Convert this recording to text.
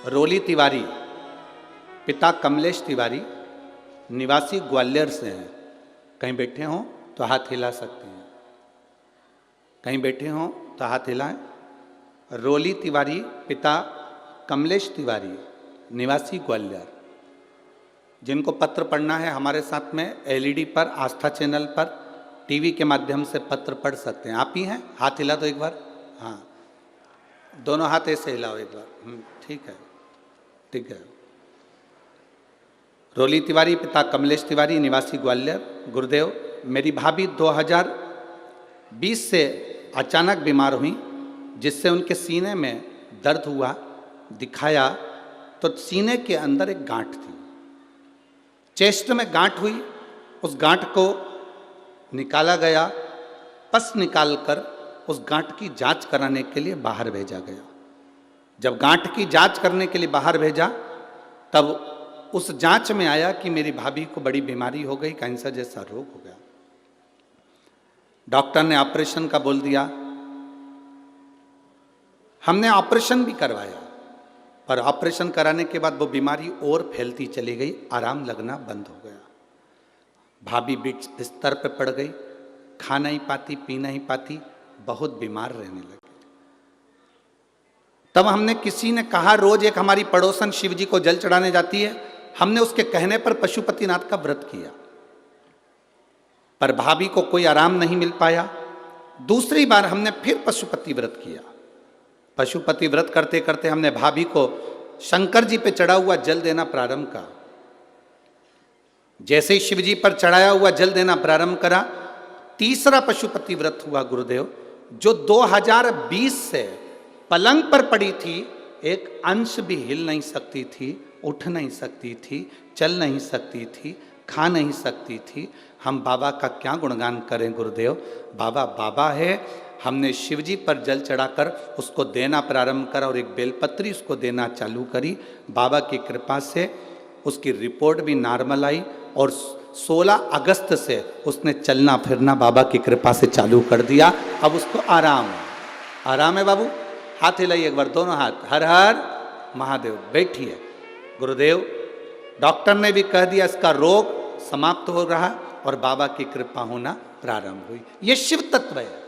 रोली तिवारी, पिता कमलेश तिवारी, निवासी ग्वालियर से हैं। कहीं बैठे हों तो हाथ हिला सकते हैं, कहीं बैठे हों तो हाथ हिलाएं। रोली तिवारी, पिता कमलेश तिवारी, निवासी ग्वालियर। जिनको पत्र पढ़ना है हमारे साथ में एलईडी पर, आस्था चैनल पर, टीवी के माध्यम से पत्र पढ़ सकते हैं। आप ही हैं? हाथ हिला दो एक बार। हाँ, दोनों हाथ ऐसे हिलाओ एक बार। ठीक है, ठीक है। रोली तिवारी, पिता कमलेश तिवारी, निवासी ग्वालियर। गुरुदेव, मेरी भाभी 2020 से अचानक बीमार हुई, जिससे उनके सीने में दर्द हुआ। दिखाया तो सीने के अंदर एक गांठ थी, चेस्ट में गांठ हुई। उस गांठ को निकाला गया, पस निकालकर उस गांठ की जांच कराने के लिए बाहर भेजा गया। जब गांठ की जांच करने के लिए बाहर भेजा, तब उस जांच में आया कि मेरी भाभी को बड़ी बीमारी हो गई, कैंसर जैसा रोग हो गया। डॉक्टर ने ऑपरेशन का बोल दिया। हमने ऑपरेशन भी करवाया, पर ऑपरेशन कराने के बाद वो बीमारी और फैलती चली गई, आराम लगना बंद हो गया। भाभी बिस्तर पे पड़ गई, खा नहीं पाती, पी नहीं पाती, बहुत बीमार रहने लगी। तब हमने, किसी ने कहा, रोज एक हमारी पड़ोसन शिव जी को जल चढ़ाने जाती है, हमने उसके कहने पर पशुपतिनाथ का व्रत किया, पर भाभी को कोई आराम नहीं मिल पाया। दूसरी बार हमने फिर पशुपति व्रत किया। पशुपति व्रत करते करते हमने भाभी को शंकर जी पे चढ़ा हुआ जल देना प्रारंभ करा। जैसे ही शिव जी पर चढ़ाया हुआ जल देना प्रारंभ करा, तीसरा पशुपति व्रत हुआ गुरुदेव, जो 2020 से पलंग पर पड़ी थी, एक अंश भी हिल नहीं सकती थी, उठ नहीं सकती थी, चल नहीं सकती थी, खा नहीं सकती थी। हम बाबा का क्या गुणगान करें गुरुदेव। बाबा बाबा है। हमने शिवजी पर जल चढ़ाकर उसको देना प्रारंभ करा और एक बेलपत्री उसको देना चालू करी। बाबा की कृपा से उसकी रिपोर्ट भी नॉर्मल आई और 16 अगस्त से उसने चलना फिरना बाबा की कृपा से चालू कर दिया। अब उसको आराम है। आराम है बाबू? हाथ हिलाइए एक बार, दोनों हाथ। हर हर महादेव। बैठिए। गुरुदेव, डॉक्टर ने भी कह दिया इसका रोग समाप्त हो रहा और बाबा की कृपा होना प्रारंभ हुई। ये शिव तत्व है।